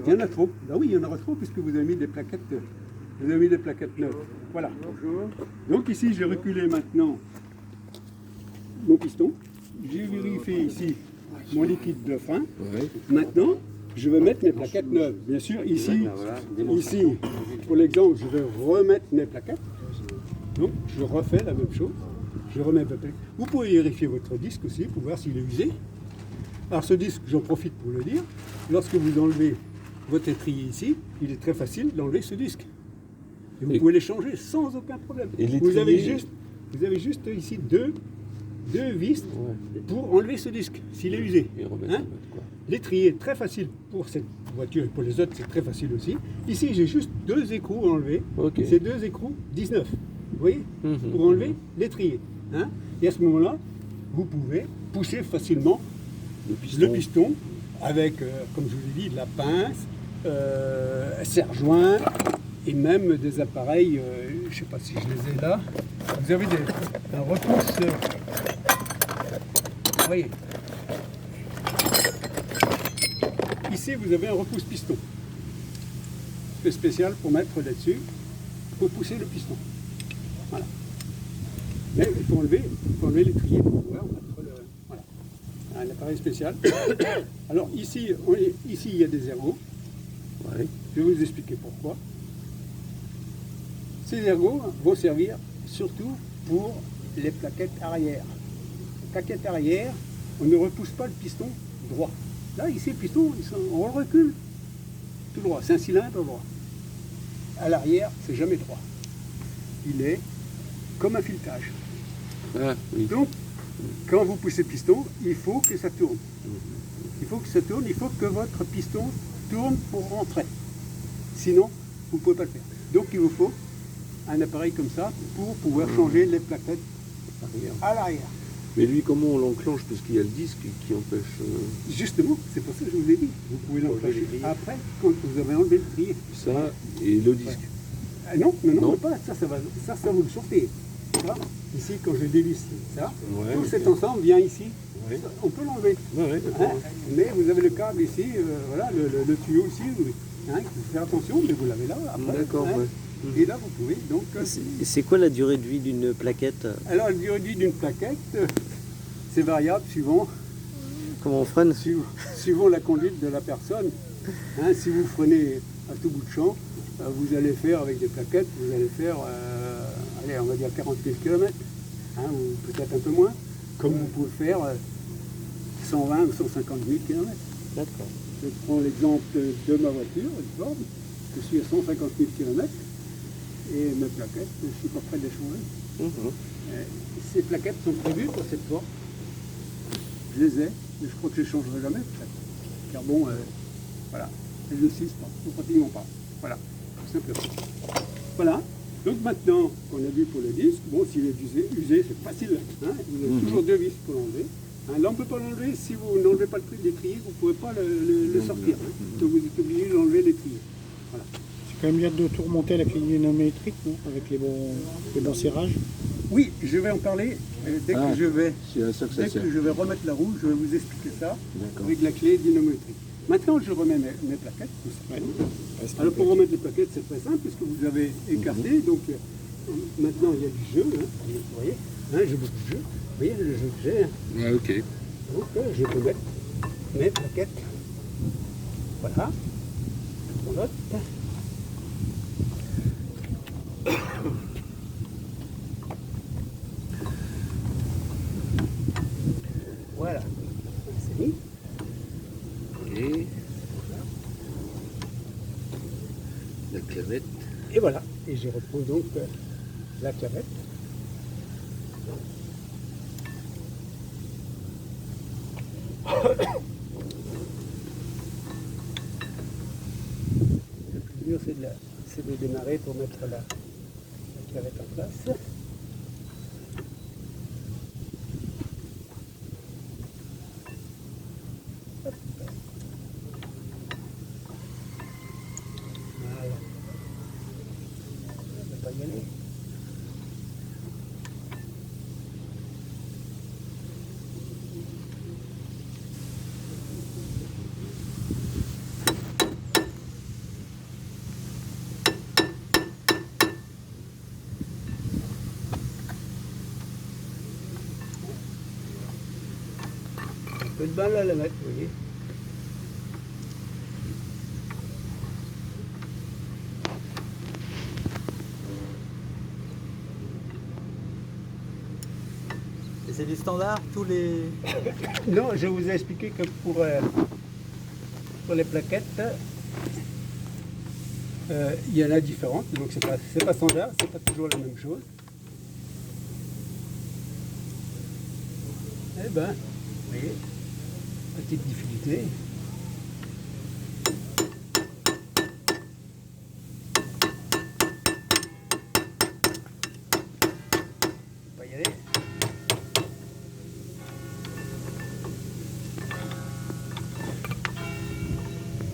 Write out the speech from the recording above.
Il y en a trop. Ben oui, il y en aura trop puisque vous avez mis des plaquettes, neuves. Voilà. Donc ici, j'ai reculé maintenant mon piston. J'ai vérifié ici mon liquide de frein. Maintenant, je vais mettre mes plaquettes neuves. Bien sûr, ici, pour l'exemple, je vais remettre mes plaquettes. Donc, je refais la même chose. Je remets mes plaquettes. Vous pouvez vérifier votre disque aussi pour voir s'il est usé. Alors, ce disque, j'en profite pour le dire. Lorsque vous enlevez votre étrier ici, il est très facile d'enlever ce disque. Et vous pouvez les changer sans aucun problème. Vous avez juste ici deux vis pour enlever ce disque, s'il est usé. Hein? L'étrier est très facile pour cette voiture et pour les autres, c'est très facile aussi. Ici, j'ai juste 2 écrous à enlever. Ces 2 écrous, 19. Vous voyez? Pour enlever l'étrier. Hein? Et à ce moment-là, vous pouvez pousser facilement le piston avec, comme je vous l'ai dit, de la pince, serre-joint et même des appareils, je ne sais pas si je les ai là. Vous avez un repousse. Vous voyez. Ici, vous avez un repousse piston. C'est spécial pour mettre là-dessus, pour pousser le piston. Voilà. Mais il faut enlever l'étrier pour pouvoir mettre voilà. Un appareil spécial. Alors ici, il y a des ergots. Je vais vous expliquer pourquoi. Ces ergots vont servir surtout pour les plaquettes arrière. Les plaquettes arrière, on ne repousse pas le piston droit. Là, ici, le piston, on le recule tout droit. C'est un cylindre droit. À l'arrière, c'est jamais droit. Il est comme un filetage. Donc, quand vous poussez le piston, il faut que ça tourne. Il faut que votre piston tourne pour rentrer. Sinon, vous ne pouvez pas le faire. Donc, il vous faut un appareil comme ça pour pouvoir changer les plaquettes à l'arrière. Mais lui, comment on l'enclenche? Parce qu'il y a le disque qui empêche... Justement, c'est pour ça que je vous ai dit. Vous pouvez l'enclencher après, quand vous avez enlevé le trier. Ça et le disque. Non, pas. Ça vous le sortez. Là, ici, quand je dévisse ça, tout cet ensemble vient ici. On peut l'enlever. Mais vous avez le câble ici, voilà, le tuyau ici. Il faut faire attention, mais vous l'avez là. Après, et là, vous pouvez donc... C'est quoi la durée de vie d'une plaquette? Alors, la durée de vie d'une plaquette, c'est variable suivant... Comment on freine? Suivant la conduite de la personne. Hein, si vous freinez à tout bout de champ, vous allez faire avec des plaquettes, vous allez faire, allez, on va dire 40 000 km, hein, ou peut-être un peu moins, comme vous pouvez faire 120 ou 150 000 km. D'accord. Je prends l'exemple de ma voiture, une Ford, je suis à 150 000 km, et mes plaquettes, je ne suis pas prêt de les changer. Ces plaquettes sont prévues pour cette Ford. Je les ai, mais je crois que je ne les changerai jamais, peut-être. Car bon, voilà, elles ne s'usent pas, pratiquement pas. Voilà, tout simplement. Voilà, donc maintenant qu'on a vu pour le disque, bon, s'il est usé, c'est facile. Hein, vous avez toujours 2 vis pour l'enlever. Hein, là, on ne peut pas l'enlever, si vous n'enlevez pas le truc d'étrier, vous ne pouvez pas le sortir. Hein. Donc vous êtes obligé d'enlever l'étrier. Voilà. C'est quand même bien de tout remonter à la clinométrique, non? Avec les bons serrages. Oui, je vais en parler dès que je vais remettre la roue, je vais vous expliquer ça avec la clé dynamométrique. Maintenant, je remets mes plaquettes. Alors pour remettre les plaquettes, c'est très simple puisque vous avez écarté. Donc maintenant, il y a du jeu. Hein, vous voyez, hein, j'ai beaucoup de jeu. Vous voyez le jeu que j'ai. Hein. Donc je peux mettre mes plaquettes. Voilà. On note. Voilà, c'est mis. Et la clavette. Et voilà, et je repose donc la clavette. Le plus dur, c'est de démarrer pour mettre la clavette en place. Voilà. On ne peut pas y aller. peu de mal à la mettre, vous voyez. Et c'est du standard, tous les... Non, je vous ai expliqué que pour les plaquettes, il y en a différentes, donc c'est pas standard, c'est pas toujours la même chose. Eh ben, vous voyez, petite difficulté.